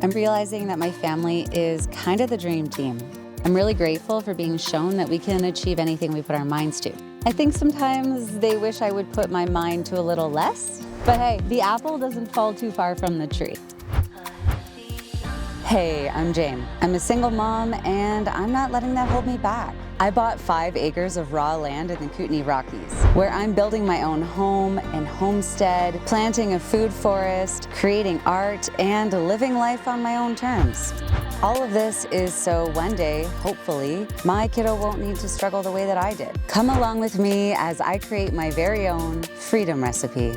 I'm realizing that my family is kind of the dream team. I'm really grateful for being shown that we can achieve anything we put our minds to. I think sometimes they wish I would put my mind to a little less, but hey, the apple doesn't fall too far from the tree. Hey, I'm Jane. I'm a single mom and I'm not letting that hold me back. I bought 5 acres of raw land in the Kootenay Rockies, where I'm building my own home and homestead, planting a food forest, creating art, and living life on my own terms. All of this is so one day, hopefully, my kiddo won't need to struggle the way that I did. Come along with me as I create my very own freedom recipe.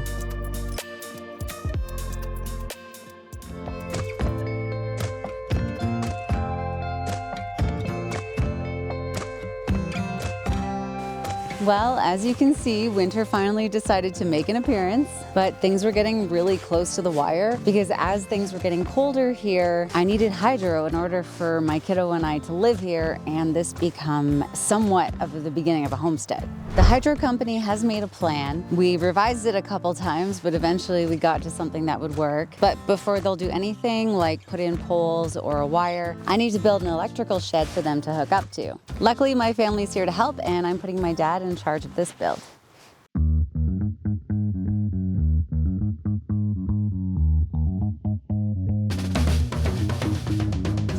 Well, as you can see, winter finally decided to make an appearance, but things were getting really close to the wire because as things were getting colder here, I needed hydro in order for my kiddo and I to live here and this become somewhat of the beginning of a homestead. The hydro company has made a plan. We revised it a couple times, but eventually we got to something that would work. But before they'll do anything like put in poles or a wire, I need to build an electrical shed for them to hook up to. Luckily, my family's here to help and I'm putting my dad in charge of this build.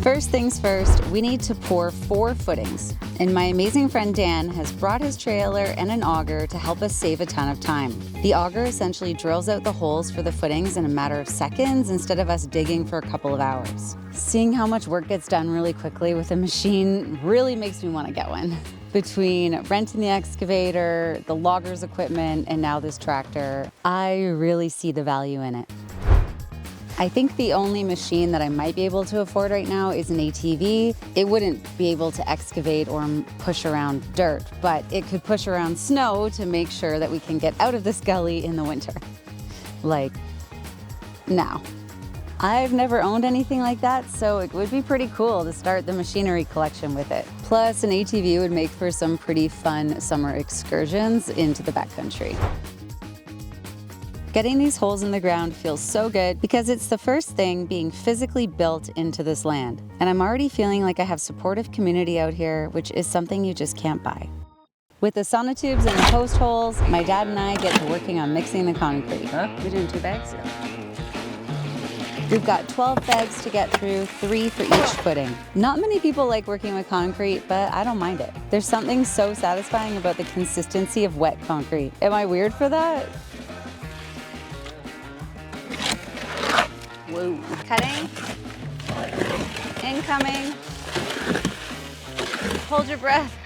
First things first, we need to pour 4 footings. And my amazing friend Dan has brought his trailer and an auger to help us save a ton of time. The auger essentially drills out the holes for the footings in a matter of seconds instead of us digging for a couple of hours. Seeing how much work gets done really quickly with a machine really makes me want to get one. Between renting the excavator, the logger's equipment, and now this tractor, I really see the value in it. I think the only machine that I might be able to afford right now is an ATV. It wouldn't be able to excavate or push around dirt, but it could push around snow to make sure that we can get out of this gully in the winter. Like now. I've never owned anything like that, so it would be pretty cool to start the machinery collection with it. Plus, an ATV would make for some pretty fun summer excursions into the backcountry. Getting these holes in the ground feels so good because it's the first thing being physically built into this land. And I'm already feeling like I have supportive community out here, which is something you just can't buy. With the sonotubes and the post holes, my dad and I get to working on mixing the concrete. We're doing 2 bags? We've got 12 bags to get through, 3 for each footing. Not many people like working with concrete, but I don't mind it. There's something so satisfying about the consistency of wet concrete. Am I weird for that? Whoa. Cutting. Incoming. Hold your breath.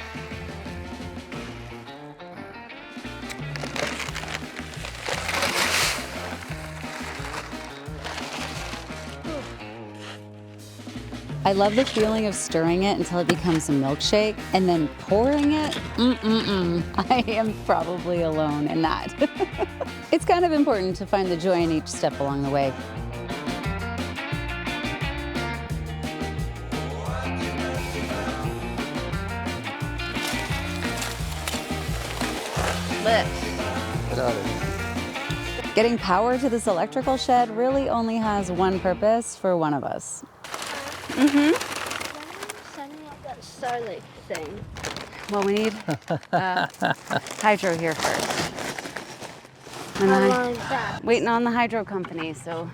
I love the feeling of stirring it until it becomes a milkshake and then pouring it. I am probably alone in that. It's kind of important to find the joy in each step along the way. Getting power to this electrical shed really only has one purpose for one of us. Sending out that starlight thing. Well, we need hydro here first. How long is that? Waiting on the hydro company, so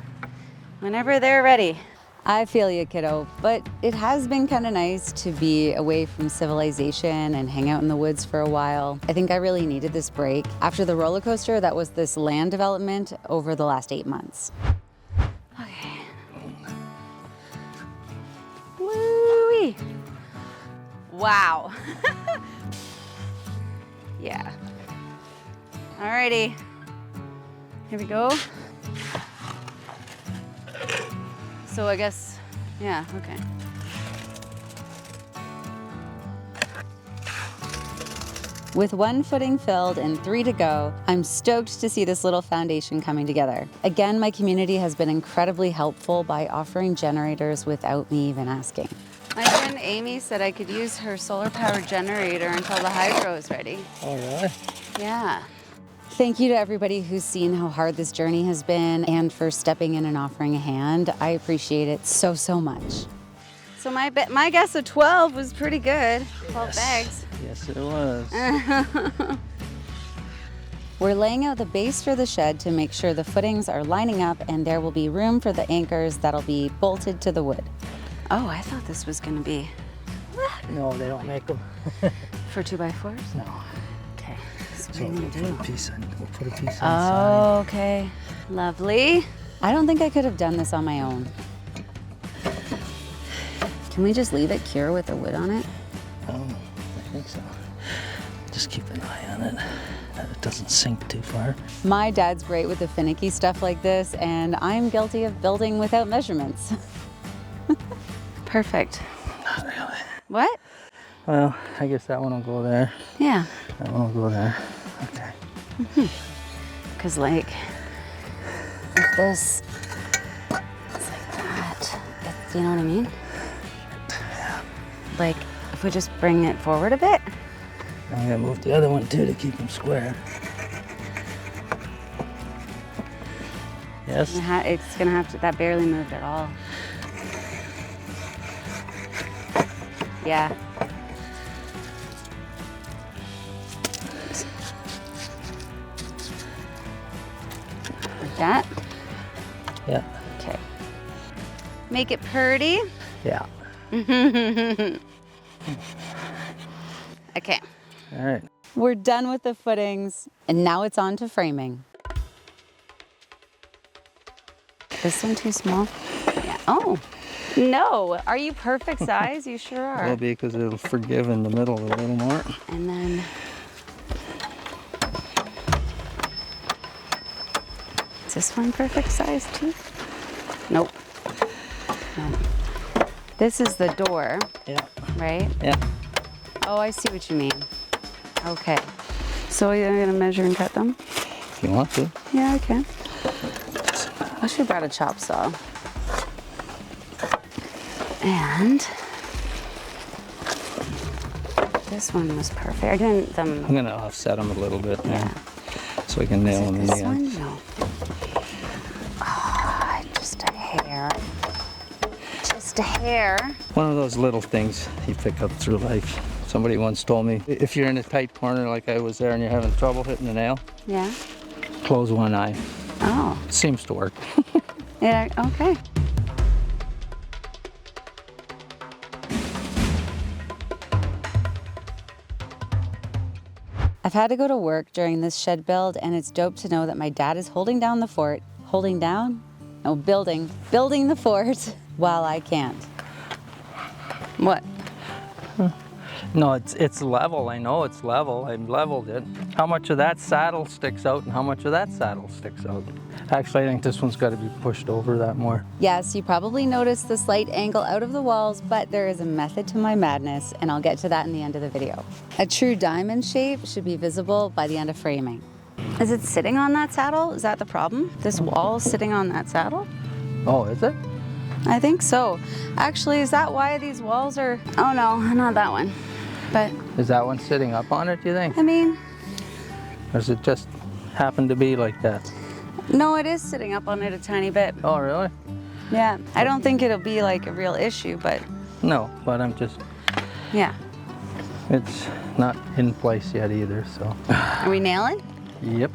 whenever they're ready. I feel you, kiddo, but it has been kind of nice to be away from civilization and hang out in the woods for a while. I think I really needed this break after the roller coaster that was this land development over the last 8 months. Okay. Woo-wee. Wow. Yeah. Alrighty. Here we go. So I guess, yeah, okay. With 1 footing filled and 3 to go, I'm stoked to see this little foundation coming together. Again, my community has been incredibly helpful by offering generators without me even asking. My friend Amy said I could use her solar powered generator until the hydro is ready. Oh, really? Yeah. Thank you to everybody who's seen how hard this journey has been and for stepping in and offering a hand. I appreciate it so, so much. So my guess of 12 was pretty good. 12 bags. Yes, it was. We're laying out the base for the shed to make sure the footings are lining up and there will be room for the anchors that'll be bolted to the wood. Oh, I thought this was gonna be... No, they don't make them. For 2x4s? No. Okay. So we'll put a piece on. We'll put a piece Oh, inside. okay. Lovely. I don't think I could have done this on my own. Can we just leave it cure with the wood on it? Oh, I think so. Just keep an eye on it, that it doesn't sink too far. My dad's great with the finicky stuff like this, and I'm guilty of building without measurements. Perfect. Not really. What? Well, I guess that one will go there. Yeah. That one will go there. Okay. Because like, if this is like that, you know what I mean? Yeah. Like, if we just bring it forward a bit. I'm gonna move the other one too to keep them square. Yes. It's gonna have to, that barely moved at all. Yeah. Like that? Yeah. Okay. Make it pretty. Yeah. Okay. All right. We're done with the footings, and now it's on to framing. This one too small? Yeah. Oh, no. Are you perfect size? You sure are. Will be because it'll forgive in the middle a little more. And then is this one perfect size too? Nope. No. This is the door, Yeah. right? Yeah. Oh, I see what you mean. Okay. So you're gonna measure and cut them? If you want to. Yeah, I can. I should have brought a chop saw. And this one was perfect. I didn't. I'm gonna offset them a little bit there, Yeah. so we can nail them in the This end. one? No. Ah, just a hair. Just a hair. One of those little things you pick up through life. Somebody once told me, if you're in a tight corner like I was there and you're having trouble hitting the nail, Yeah. close one eye. Oh. Seems to work. Yeah. Okay. I've had to go to work during this shed build, and it's dope to know that my dad is holding down the fort. Holding down? No, building the fort while I can't. What? No, it's level. I know it's level. I've leveled it. How much of that saddle sticks out and how much of that saddle sticks out? Actually, I think this one's got to be pushed over that more. Yes, you probably noticed the slight angle out of the walls, but there is a method to my madness, and I'll get to that in the end of the video. A true diamond shape should be visible by the end of framing. Is it sitting on that saddle? Is that the problem? This wall is sitting on that saddle? Oh, is it? I think so. Actually, is that why these walls are... Oh no, not that one. But, Is that one sitting up on it, do you think? I mean, Or does it just happen to be like that? no, it is sitting up on it a tiny bit. Oh, really? Yeah, I don't think it'll be like a real issue, but No, but I'm just, yeah. it's not in place yet either, so. Are we nailing? Yep.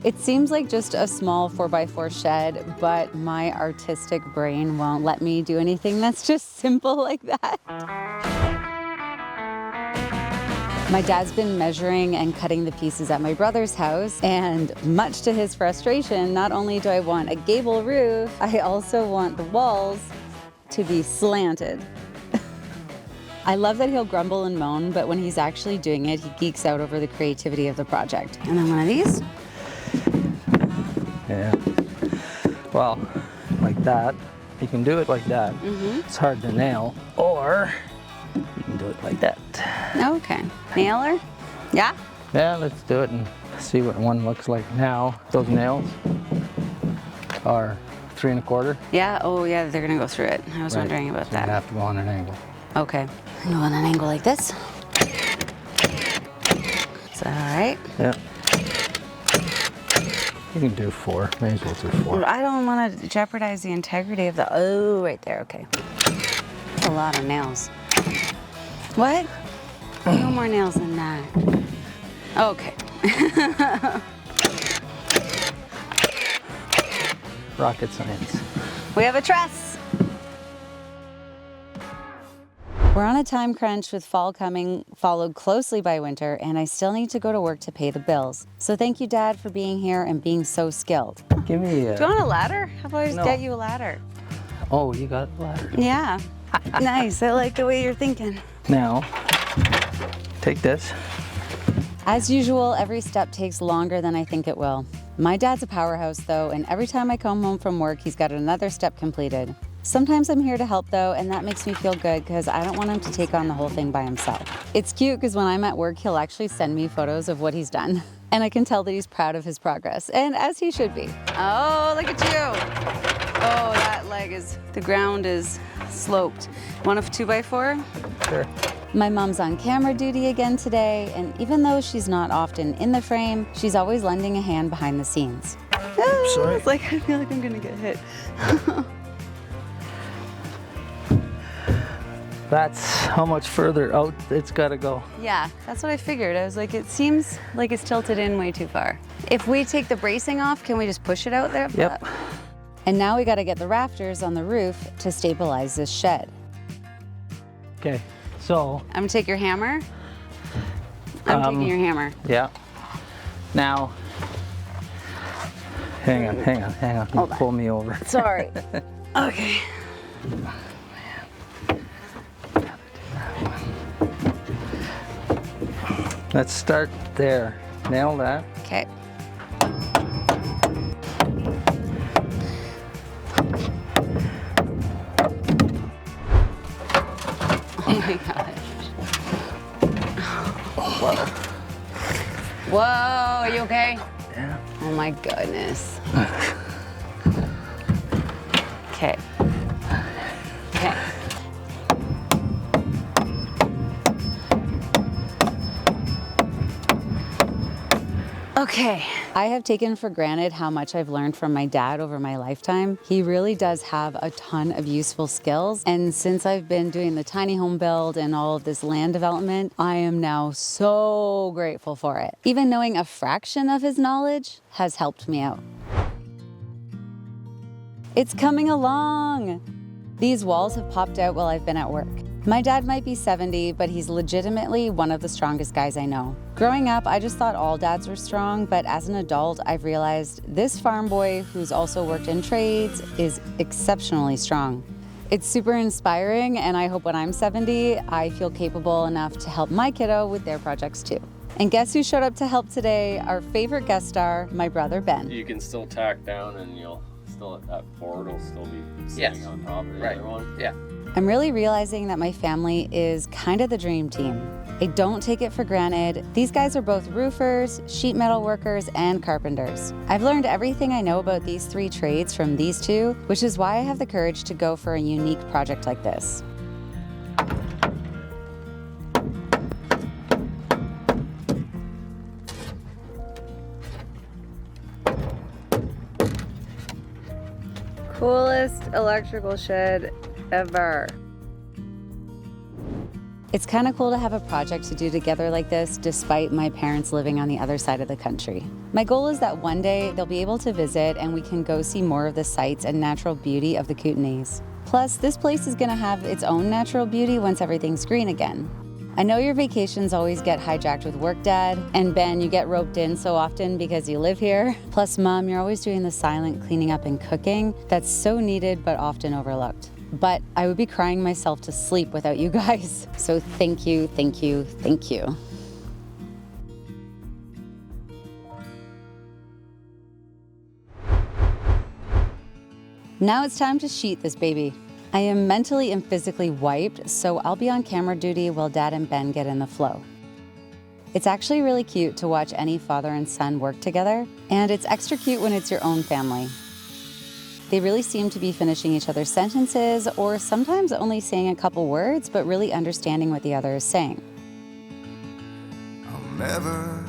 It seems like just a small 4x4 shed, but my artistic brain won't let me do anything that's just simple like that. My dad's been measuring and cutting the pieces at my brother's house, and much to his frustration, not only do I want a gable roof, I also want the walls to be slanted. I love that he'll grumble and moan, but when he's actually doing it, he geeks out over the creativity of the project. And then one of these. Yeah. Well, like that. You can do it like that. It's hard to nail. Or you can do it like that. Okay. Nailer? Yeah? Yeah, let's do it and see what one looks like now. Those nails are 3 1/4. Yeah, oh yeah, they're gonna go through it. I was Right. wondering about So you that. have to go on an angle. Okay. Go on an angle like this. Is that all right? Yeah. You can do 4. May as well do 4. I don't want to jeopardize the integrity of the, oh, right there, okay. That's a lot of nails. What? No more nails than that. Okay. Rocket science. We have a truss. We're on a time crunch with fall coming, followed closely by winter, and I still need to go to work to pay the bills. So thank you, Dad, for being here and being so skilled. Give me a... Do you want a ladder? How about I just No. get you a ladder? Oh, you got a ladder. Yeah. Nice. I like the way you're thinking. Now, take this. As usual, every step takes longer than I think it will. My dad's a powerhouse, though, and every time I come home from work, he's got another step completed. Sometimes I'm here to help, though, and that makes me feel good because I don't want him to take on the whole thing by himself. It's cute because when I'm at work, he'll actually send me photos of what he's done. And I can tell that he's proud of his progress, and as he should be. Oh, look at you. Oh, that leg is, the ground is sloped. Want a 2x4? Sure. My mom's on camera duty again today, and even though she's not often in the frame, she's always lending a hand behind the scenes. Sorry. It's like, I feel like I'm gonna get hit. That's how much further out it's got to go. Yeah, that's what I figured. I was like, it seems like it's tilted in way too far. If we take the bracing off, can we just push it out there? Yep. And now we gotta get the rafters on the roof to stabilize this shed. Okay, so... I'm gonna take your hammer. I'm taking your hammer. Yeah. Now, hang on. You Hold on. pull me over. Sorry. Okay. Let's start there. Nail that. Okay. Oh my gosh. Whoa. Whoa, are you okay? Yeah. Oh my goodness. Okay. Okay. Okay, I have taken for granted how much I've learned from my dad over my lifetime. He really does have a ton of useful skills. And since I've been doing the tiny home build and all of this land development, I am now so grateful for it. Even knowing a fraction of his knowledge has helped me out. It's coming along. These walls have popped out while I've been at work. My dad might be 70, but he's legitimately one of the strongest guys I know. Growing up, I just thought all dads were strong, but as an adult, I've realized this farm boy who's also worked in trades is exceptionally strong. It's super inspiring, and I hope when I'm 70, I feel capable enough to help my kiddo with their projects too. And guess who showed up to help today? Our favorite guest star, my brother Ben. You can still tack down and you'll still, that board will still be sitting on top of the other one. Yeah. I'm really realizing that my family is kind of the dream team. I don't take it for granted. These guys are both roofers, sheet metal workers, and carpenters. I've learned everything I know about these 3 trades from these 2, which is why I have the courage to go for a unique project like this. Coolest electrical shed ever. It's kind of cool to have a project to do together like this despite my parents living on the other side of the country. My goal is that one day they'll be able to visit and we can go see more of the sights and natural beauty of the Kootenays. Plus, this place is gonna have its own natural beauty once everything's green again. I know your vacations always get hijacked with work, Dad, and Ben, you get roped in so often because you live here. Plus, Mom, you're always doing the silent cleaning up and cooking that's so needed but often overlooked. But I would be crying myself to sleep without you guys. So thank you, thank you, thank you. Now it's time to sheet this baby. I am mentally and physically wiped, so I'll be on camera duty while Dad and Ben get in the flow. It's actually really cute to watch any father and son work together, and it's extra cute when it's your own family. They really seem to be finishing each other's sentences, or sometimes only saying a couple words, but really understanding what the other is saying. I'll never,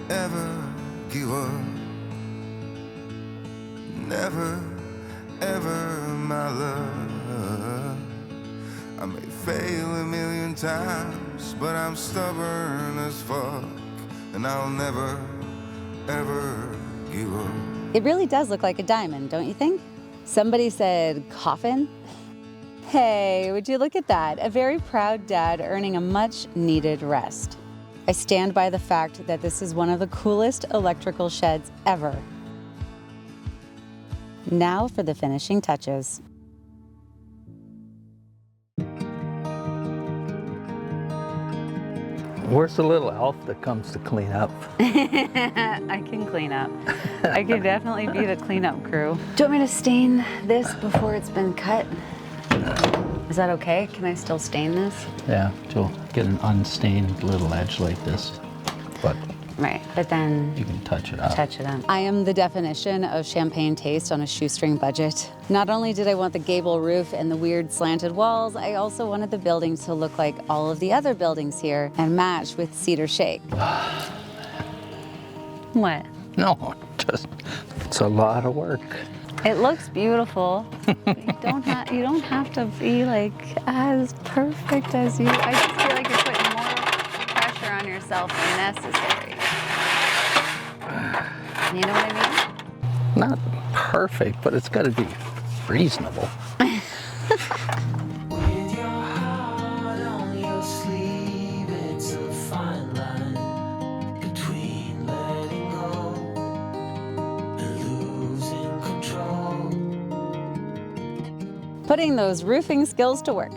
ever give up. never, ever my love. I may fail a million times, but I'm stubborn as fuck, and I'll never, ever give up. It really does look like a diamond, don't you think? Somebody said coffin. Hey, would you look at that? A very proud dad earning a much needed rest. I stand by the fact that this is one of the coolest electrical sheds ever. Now for the finishing touches. Where's the little elf that comes to clean up? I can clean up. I can definitely be the cleanup crew. Do you want me to stain this before it's been cut? Is that okay? Can I still stain this? Yeah, to get an unstained little edge like this. But right, but then you can touch it up. Touch it up. I am the definition of champagne taste on a shoestring budget. Not only did I want the gable roof and the weird slanted walls, I also wanted the building to look like all of the other buildings here and match with Cedar Shake. What? No, just, it's a lot of work. It looks beautiful. You don't have to be like as perfect as you. I just feel like you're putting more pressure on yourself than necessary. You know what I mean? Not perfect, but it's got to be reasonable. With your heart on your sleeve, it's a fine line between letting go and losing control. Putting those roofing skills to work.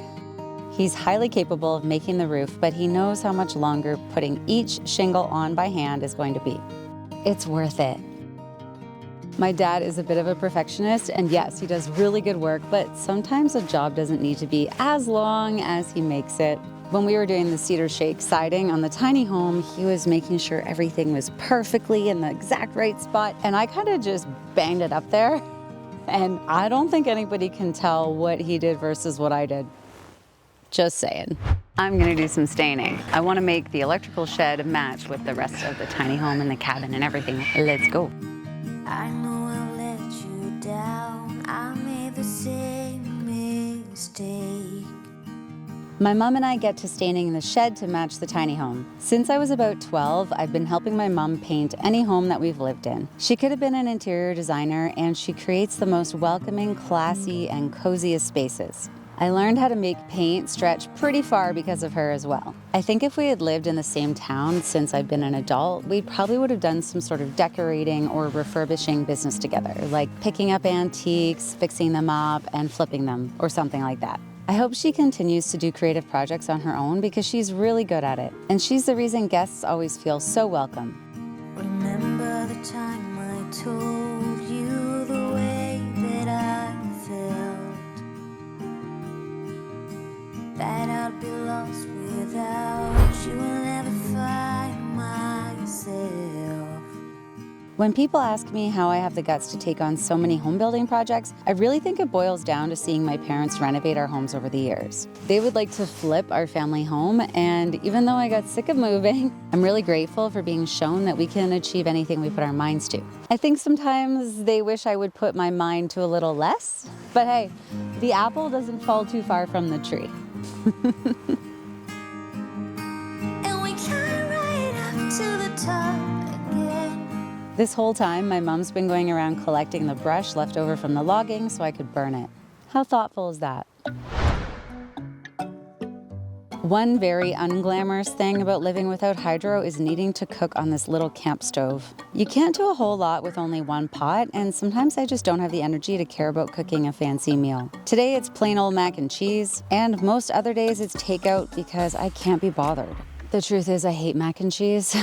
He's highly capable of making the roof, but he knows how much longer putting each shingle on by hand is going to be. It's worth it. My dad is a bit of a perfectionist, and yes, he does really good work, but sometimes a job doesn't need to be as long as he makes it. When we were doing the Cedar Shake siding on the tiny home, he was making sure everything was perfectly in the exact right spot, and I kind of just banged it up there. And I don't think anybody can tell what he did versus what I did. Just saying. I'm gonna do some staining. I wanna make the electrical shed match with the rest of the tiny home and the cabin and everything. Let's go. I know I let you down. I made the same mistake. My mom and I get to staining the shed to match the tiny home. Since I was about 12, I've been helping my mom paint any home that we've lived in. She could have been an interior designer, and she creates the most welcoming, classy, and coziest spaces. I learned how to make paint stretch pretty far because of her as well. I think if we had lived in the same town since I've been an adult, we probably would have done some sort of decorating or refurbishing business together, like picking up antiques, fixing them up, and flipping them, or something like that. I hope she continues to do creative projects on her own because she's really good at it, and she's the reason guests always feel so welcome. Remember the time I told you the way that I felt, that I'd be lost without you and never find myself. When people ask me how I have the guts to take on so many home building projects, I really think it boils down to seeing my parents renovate our homes over the years. They would like to flip our family home, and even though I got sick of moving, I'm really grateful for being shown that we can achieve anything we put our minds to. I think sometimes they wish I would put my mind to a little less, but hey, the apple doesn't fall too far from the tree. And we climb right up to the top again. This whole time, my mom's been going around collecting the brush left over from the logging so I could burn it. How thoughtful is that? One very unglamorous thing about living without hydro is needing to cook on this little camp stove. You can't do a whole lot with only one pot, and sometimes I just don't have the energy to care about cooking a fancy meal. Today it's plain old mac and cheese, and most other days it's takeout because I can't be bothered. The truth is I hate mac and cheese,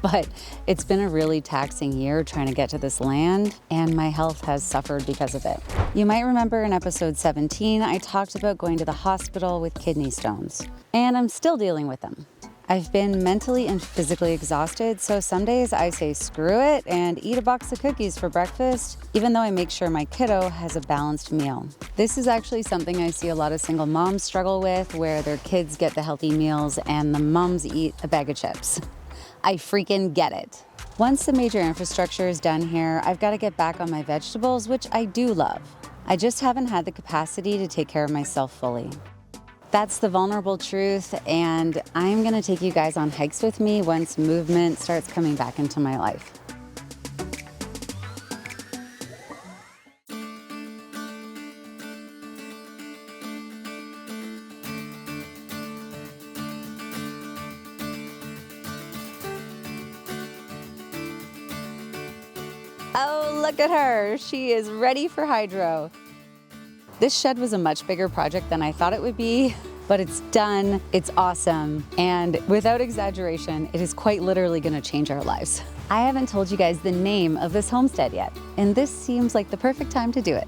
but it's been a really taxing year trying to get to this land, and my health has suffered because of it. You might remember in episode 17, I talked about going to the hospital with kidney stones, and I'm still dealing with them. I've been mentally and physically exhausted, so some days I say screw it and eat a box of cookies for breakfast, even though I make sure my kiddo has a balanced meal. This is actually something I see a lot of single moms struggle with, where their kids get the healthy meals and the moms eat a bag of chips. I freaking get it. Once the major infrastructure is done here, I've got to get back on my vegetables, which I do love. I just haven't had the capacity to take care of myself fully. That's the vulnerable truth, and I'm gonna take you guys on hikes with me once movement starts coming back into my life. Oh, look at her. She is ready for hydro. This shed was a much bigger project than I thought it would be, but it's done, it's awesome, and without exaggeration, it is quite literally gonna change our lives. I haven't told you guys the name of this homestead yet, and this seems like the perfect time to do it.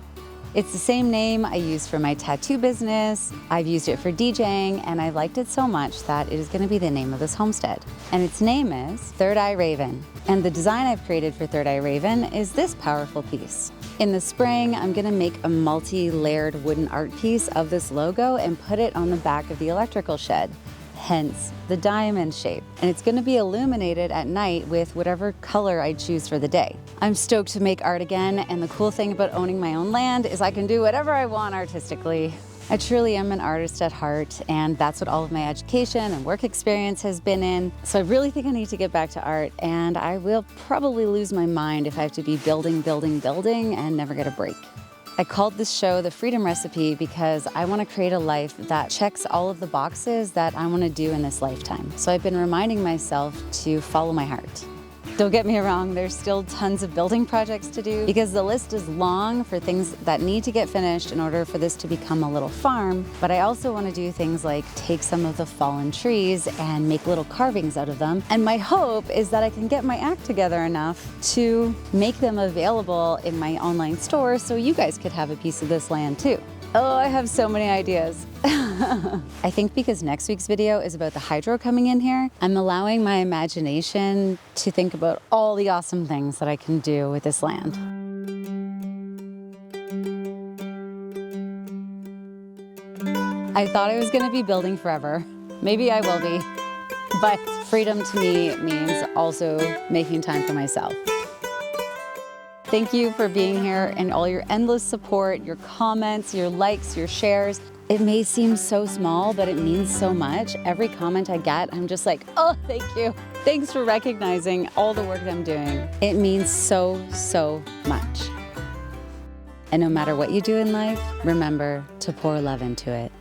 It's the same name I used for my tattoo business, I've used it for DJing, and I liked it so much that it is gonna be the name of this homestead. And its name is Third Eye Raven. And the design I've created for Third Eye Raven is this powerful piece. In the spring, I'm gonna make a multi-layered wooden art piece of this logo and put it on the back of the electrical shed, hence the diamond shape. And it's gonna be illuminated at night with whatever color I choose for the day. I'm stoked to make art again, and the cool thing about owning my own land is I can do whatever I want artistically. I truly am an artist at heart, and that's what all of my education and work experience has been in. So I really think I need to get back to art, and I will probably lose my mind if I have to be building, building, building and never get a break. I called this show The Freedom Recipe because I want to create a life that checks all of the boxes that I want to do in this lifetime. So I've been reminding myself to follow my heart. Don't get me wrong, there's still tons of building projects to do because the list is long for things that need to get finished in order for this to become a little farm. But I also want to do things like take some of the fallen trees and make little carvings out of them. And my hope is that I can get my act together enough to make them available in my online store so you guys could have a piece of this land too. Oh, I have so many ideas. I think because next week's video is about the hydro coming in here, I'm allowing my imagination to think about all the awesome things that I can do with this land. I thought I was gonna be building forever. Maybe I will be, but freedom to me means also making time for myself. Thank you for being here and all your endless support, your comments, your likes, your shares. It may seem so small, but it means so much. Every comment I get, I'm just like, oh, thank you. Thanks for recognizing all the work I'm doing. It means so, so much. And no matter what you do in life, remember to pour love into it.